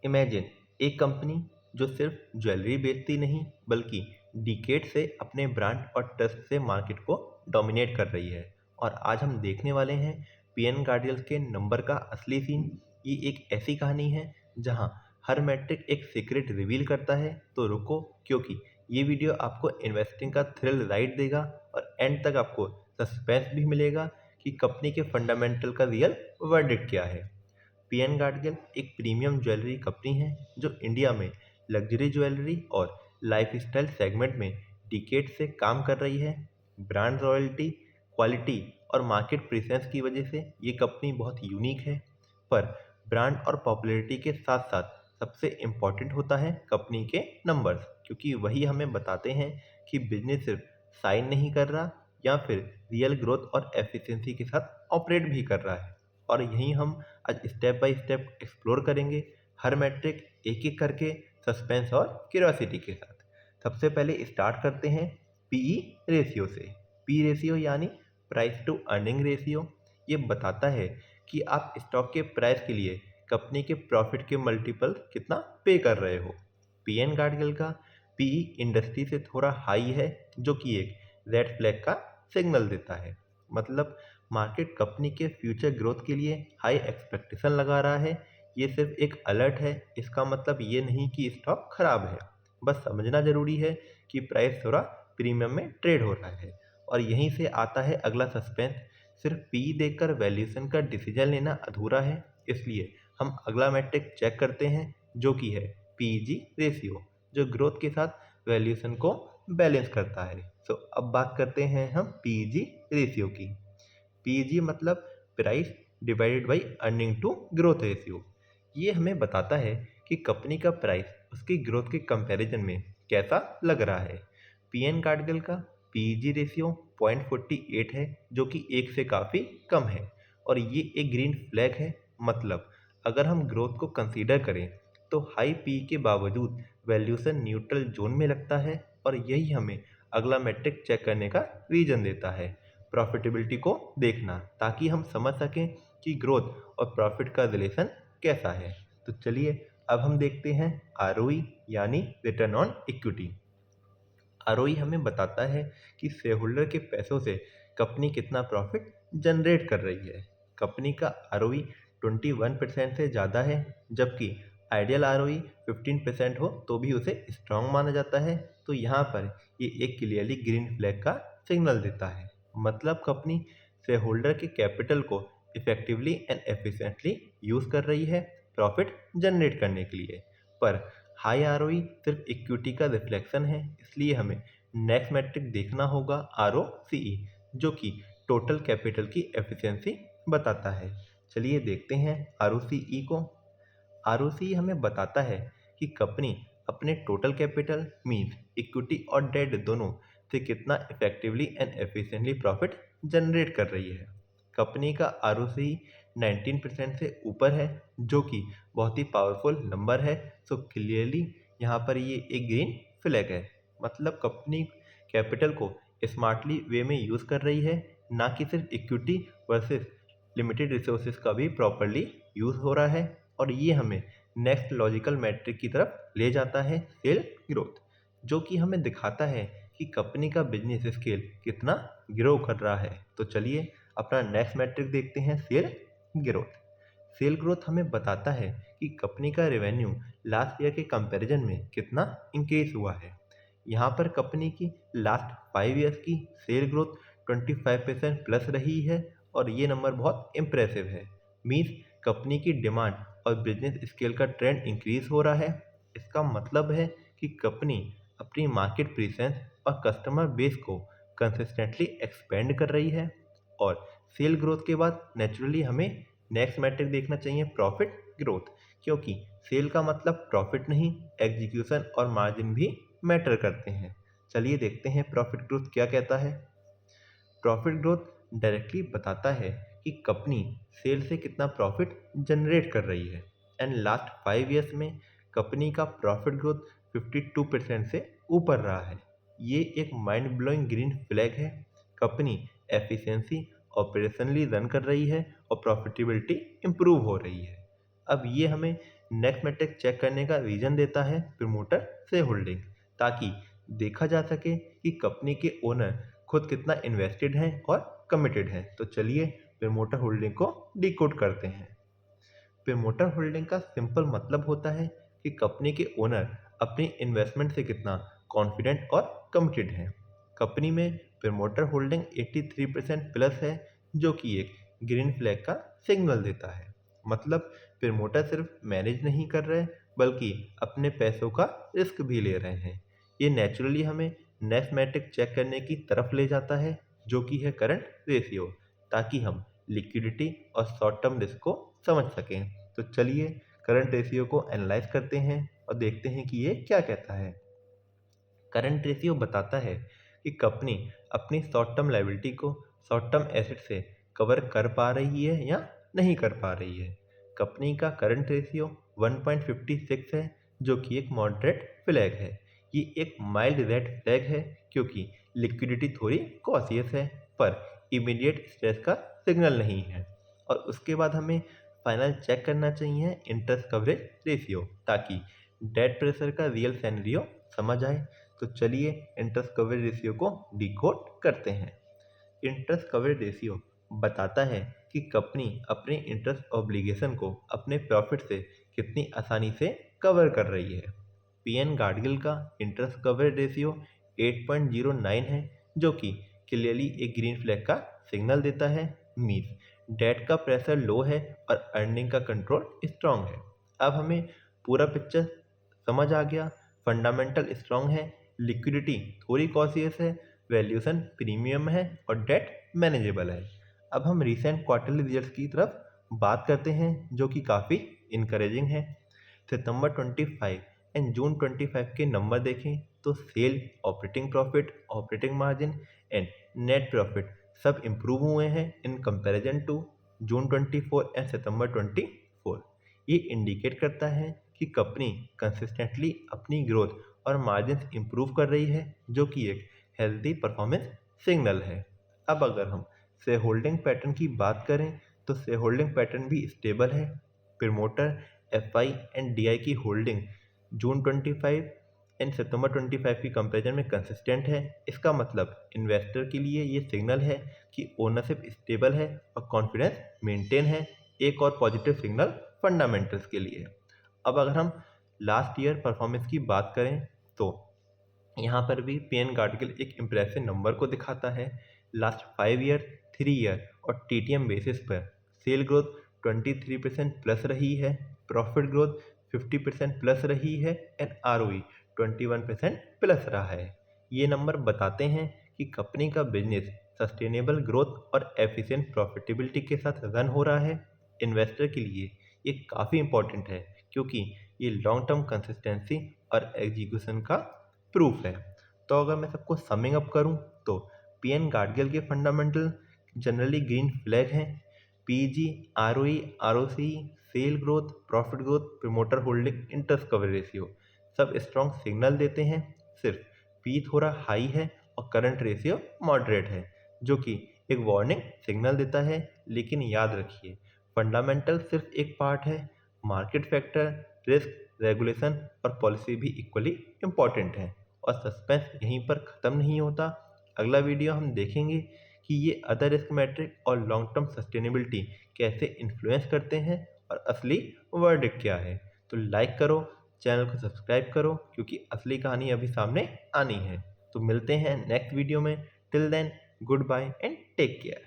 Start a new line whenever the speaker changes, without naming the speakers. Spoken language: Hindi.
इमेजिन एक कंपनी जो सिर्फ ज्वेलरी बेचती नहीं बल्कि डिकेड से अपने ब्रांड और ट्रस्ट से मार्केट को डोमिनेट कर रही है। और आज हम देखने वाले हैं पीएन गार्डियंस के नंबर का असली सीन। ये एक ऐसी कहानी है जहां हर मैट्रिक एक सीक्रेट रिवील करता है। तो रुको, क्योंकि ये वीडियो आपको इन्वेस्टिंग का थ्रिल राइड देगा और एंड तक आपको सस्पेंस भी मिलेगा कि कंपनी के फंडामेंटल का रियल वर्डिक्ट क्या है। पीएन गार्डगिल एक प्रीमियम ज्वेलरी कंपनी है जो इंडिया में लग्जरी ज्वेलरी और लाइफस्टाइल सेगमेंट में डिकेड से काम कर रही है। ब्रांड रॉयल्टी, क्वालिटी और मार्केट प्रेजेंस की वजह से ये कंपनी बहुत यूनिक है। पर ब्रांड और पॉपुलैरिटी के साथ साथ सबसे इम्पॉर्टेंट होता है कंपनी के नंबर्स, क्योंकि वही हमें बताते हैं कि बिजनेस सिर्फ साइन नहीं कर रहा या फिर रियल ग्रोथ और एफिशिएंसी के साथ ऑपरेट भी कर रहा है। और यहीं हम आज स्टेप बाय स्टेप एक्सप्लोर करेंगे, हर मैट्रिक एक एक करके, सस्पेंस और क्यूरियोसिटी के साथ। सबसे पहले स्टार्ट करते हैं पीई रेशियो से। पी रेशियो यानी प्राइस टू अर्निंग रेशियो। ये बताता है कि आप स्टॉक के प्राइस के लिए कंपनी के प्रॉफिट के मल्टीपल कितना पे कर रहे हो। पीएन गार्डगिल का पीई इंडस्ट्री से थोड़ा हाई है, जो कि एक रेड फ्लैग का सिग्नल देता है। मतलब मार्केट कंपनी के फ्यूचर ग्रोथ के लिए हाई एक्सपेक्टेशन लगा रहा है। ये सिर्फ एक अलर्ट है, इसका मतलब ये नहीं कि स्टॉक खराब है। बस समझना जरूरी है कि प्राइस थोड़ा प्रीमियम में ट्रेड हो रहा है। और यहीं से आता है अगला सस्पेंस। सिर्फ पी देखकर वैल्यूएशन का डिसीजन लेना अधूरा है, इसलिए हम अगला मैट्रिक चेक करते हैं जो कि है पीजी रेशियो, जो ग्रोथ के साथ वैल्यूएशन को बैलेंस करता है। सो अब बात करते हैं हम पीजी रेशियो की। पीजी मतलब price divided by earning to growth ratio. ये हमें बताता है कि कंपनी का प्राइस उसकी ग्रोथ के कंपैरिजन में कैसा लग रहा है। पीएन कार्डगिल का पीजी रेशियो 0.48 है, जो कि 1 से काफ़ी कम है। और ये एक ग्रीन फ्लैग है। मतलब अगर हम ग्रोथ को कंसीडर करें तो हाई पी के बावजूद वैल्यूएशन न्यूट्रल जोन में लगता है। और यही हमें अगला मैट्रिक चेक करने का रीजन देता है, प्रॉफिटेबिलिटी को देखना, ताकि हम समझ सकें कि ग्रोथ और प्रॉफिट का रिलेशन कैसा है। तो चलिए अब हम देखते हैं आरओई यानी रिटर्न ऑन इक्विटी। आरओई हमें बताता है कि शेयर होल्डर के पैसों से कंपनी कितना प्रॉफिट जनरेट कर रही है। कंपनी का आरओई 21% से ज़्यादा है, जबकि आइडियल आरओई 15% हो तो भी उसे स्ट्रांग माना जाता है। तो यहाँ पर ये एक क्लियरली ग्रीन फ्लैग का सिग्नल देता है। मतलब कंपनी शेयर होल्डर के कैपिटल को इफेक्टिवली एंड एफिशिएंटली यूज़ कर रही है प्रॉफिट जनरेट करने के लिए। पर हाई आरओई सिर्फ इक्विटी का रिफ्लेक्शन है, इसलिए हमें नेक्स्ट मैट्रिक देखना होगा आरओसीई, जो कि टोटल कैपिटल की एफिशिएंसी बताता है। चलिए देखते हैं आरओसीई को। आरओसीई हमें बताता है कि कंपनी अपने टोटल कैपिटल मीन्स इक्विटी और डेट दोनों से कितना effectively and efficiently profit generate कर रही है। कंपनी का आरओसीई 19% से ऊपर है, जो कि बहुत ही पावरफुल नंबर है। सो क्लियरली यहाँ पर ये एक ग्रीन फ्लैग है। मतलब कंपनी कैपिटल को स्मार्टली वे में यूज़ कर रही है, ना कि सिर्फ इक्विटी वर्सेस लिमिटेड रिसोर्सेज का भी प्रॉपरली यूज़ हो रहा है। और ये हमें नेक्स्ट लॉजिकल मैट्रिक की तरफ ले जाता है, सेल ग्रोथ, जो कि हमें दिखाता है कि कंपनी का बिजनेस स्केल कितना ग्रो कर रहा है। तो चलिए अपना नेक्स्ट मैट्रिक देखते हैं, सेल ग्रोथ। सेल ग्रोथ हमें बताता है कि कंपनी का रेवेन्यू लास्ट ईयर के कंपैरिजन में कितना इंक्रीज हुआ है। यहाँ पर कंपनी की लास्ट 5 ईयर्स की सेल ग्रोथ 25% प्लस रही है। और ये नंबर बहुत इम्प्रेसिव है। मीन्स कंपनी की डिमांड और बिजनेस स्केल का ट्रेंड इंक्रीज हो रहा है। इसका मतलब है कि कंपनी अपनी मार्केट प्रेजेंस और कस्टमर बेस को कंसिस्टेंटली एक्सपेंड कर रही है। और सेल ग्रोथ के बाद नेचुरली हमें नेक्स्ट मैट्रिक देखना चाहिए, प्रॉफिट ग्रोथ, क्योंकि सेल का मतलब प्रॉफिट नहीं, एग्जीक्यूशन और मार्जिन भी मैटर करते हैं। चलिए देखते हैं प्रॉफिट ग्रोथ क्या कहता है। प्रॉफिट ग्रोथ डायरेक्टली बताता है कि कंपनी सेल से कितना प्रॉफिट जनरेट कर रही है। एंड लास्ट 5 ईयर्स में कंपनी का प्रॉफिट ग्रोथ 52% से ऊपर रहा है। ये एक माइंड ब्लोइंग ग्रीन फ्लैग है। कंपनी एफिशिएंसी ऑपरेशनली रन कर रही है और प्रॉफिटेबिलिटी इंप्रूव हो रही है। अब ये हमें नेक्स्ट मैट्रिक चेक करने का रीजन देता है प्रमोटर से होल्डिंग, ताकि देखा जा सके कि कंपनी के ओनर खुद कितना इन्वेस्टेड हैं और कमिटेड हैं। तो चलिए प्रमोटर होल्डिंग को डिकोड करते हैं। प्रमोटर होल्डिंग का सिंपल मतलब होता है कि कंपनी के ओनर अपनी इन्वेस्टमेंट से कितना कॉन्फिडेंट और कमिटेड हैं। कंपनी में प्रमोटर होल्डिंग 83% प्लस है, जो कि एक ग्रीन फ्लैग का सिग्नल देता है। मतलब प्रमोटर सिर्फ मैनेज नहीं कर रहे बल्कि अपने पैसों का रिस्क भी ले रहे हैं। ये नेचुरली हमें नेक्स्ट मैट्रिक चेक करने की तरफ ले जाता है, जो कि है करंट रेशियो, ताकि हम लिक्विडिटी और शॉर्ट टर्म रिस्क को समझ सकें। तो चलिए करंट रेशियो को एनालाइज करते हैं और देखते हैं कि ये क्या कहता है। करंट रेशियो बताता है कि कंपनी अपनी शॉर्ट टर्म लायबिलिटी को शॉर्ट टर्म एसेट से कवर कर पा रही है या नहीं कर पा रही है। कंपनी का करंट रेशियो 1.56 है, जो कि एक मॉडरेट फ्लैग है। ये एक माइल्ड रेड फ्लैग है क्योंकि लिक्विडिटी थोड़ी कॉशियस है, पर इमीडिएट स्ट्रेस का सिग्नल नहीं है। और उसके बाद हमें फाइनल चेक करना चाहिए इंटरेस्ट कवरेज रेशियो, ताकि डेट प्रेशर का रियल सिनेरियो समझ आए। तो चलिए इंटरेस्ट कवरेज रेशियो को डिकोड करते हैं। इंटरेस्ट कवरेज रेशियो बताता है कि कंपनी अपने इंटरेस्ट ऑब्लिगेशन को अपने प्रॉफिट से कितनी आसानी से कवर कर रही है। पीएन गाडगिल का इंटरेस्ट कवरेज रेशियो 8.09 है, जो कि क्लियरली एक ग्रीन फ्लैग का सिग्नल देता है। मीन्स डेट का प्रेशर लो है और अर्निंग का कंट्रोल स्ट्रांग है। अब हमें पूरा पिक्चर समझ आ गया। फंडामेंटल स्ट्रांग है, लिक्विडिटी थोड़ी कॉशियस है, वैल्यूएशन प्रीमियम है और डेट मैनेजेबल है। अब हम रिसेंट क्वार्टरली रिजल्ट्स की तरफ बात करते हैं, जो कि काफ़ी इनकरेजिंग है। सितंबर 25 एंड जून 25 के नंबर देखें तो sale, operating profit, operating margin and net profit सब इम्प्रूव हुए हैं in comparison to June 24 and सितंबर 24। ये इंडिकेट करता है कि कंपनी कंसिस्टेंटली अपनी ग्रोथ और मार्जिन इम्प्रूव कर रही है, जो कि एक हेल्दी परफॉर्मेंस सिग्नल है। अब अगर हम शेयर होल्डिंग पैटर्न की बात करें तो शेयर होल्डिंग पैटर्न भी स्टेबल है। प्रमोटर, एफआई एंड डीआई की होल्डिंग जून 25 एंड सितंबर 25 की कंपैरिजन में कंसिस्टेंट है। इसका मतलब इन्वेस्टर के लिए ये सिग्नल है कि ओनरशिप स्टेबल है और कॉन्फिडेंस मेंटेन है। एक और पॉजिटिव सिग्नल फंडामेंटल्स के लिए। अब अगर हम लास्ट ईयर परफॉर्मेंस की बात करें तो यहाँ पर भी पीएन गाडगिल एक इम्प्रेसिव नंबर को दिखाता है। लास्ट 5 ईयर, 3 ईयर और टीटीएम बेसिस पर सेल ग्रोथ 23% प्लस रही है, प्रॉफिट ग्रोथ 50% प्लस रही है एंड आरओई 21% प्लस रहा है। ये नंबर बताते हैं कि कंपनी का बिजनेस सस्टेनेबल ग्रोथ और एफिशिएंट प्रॉफिटेबिलिटी के साथ रन हो रहा है। इन्वेस्टर के लिए ये काफ़ी इंपॉर्टेंट है क्योंकि ये लॉन्ग टर्म कंसिस्टेंसी और एग्जीक्यूशन का प्रूफ है। तो अगर मैं सबको समिंग अप करूं तो पीएन गाडगिल के फंडामेंटल जनरली ग्रीन फ्लैग हैं। PG, ROE, ROC, sale growth, profit growth, promoter holding, interest coverage ratio सब स्ट्रॉन्ग सिग्नल देते हैं। सिर्फ पी थोड़ा हाई है और करंट रेशियो मॉडरेट है, जो कि एक वार्निंग सिग्नल देता है। लेकिन याद रखिए फंडामेंटल सिर्फ एक पार्ट है, मार्केट फैक्टर, रिस्क, रेगुलेशन और पॉलिसी भी इक्वली इम्पॉर्टेंट है। और सस्पेंस यहीं पर ख़त्म नहीं होता। अगला वीडियो हम देखेंगे कि ये अदर रिस्क मैट्रिक और लॉन्ग टर्म सस्टेनेबिलिटी कैसे इन्फ्लुएंस करते हैं और असली वर्डिक्ट क्या है। तो लाइक करो, चैनल को सब्सक्राइब करो, क्योंकि असली कहानी अभी सामने आनी है। तो मिलते हैं नेक्स्ट वीडियो में। Till then, good bye and take care.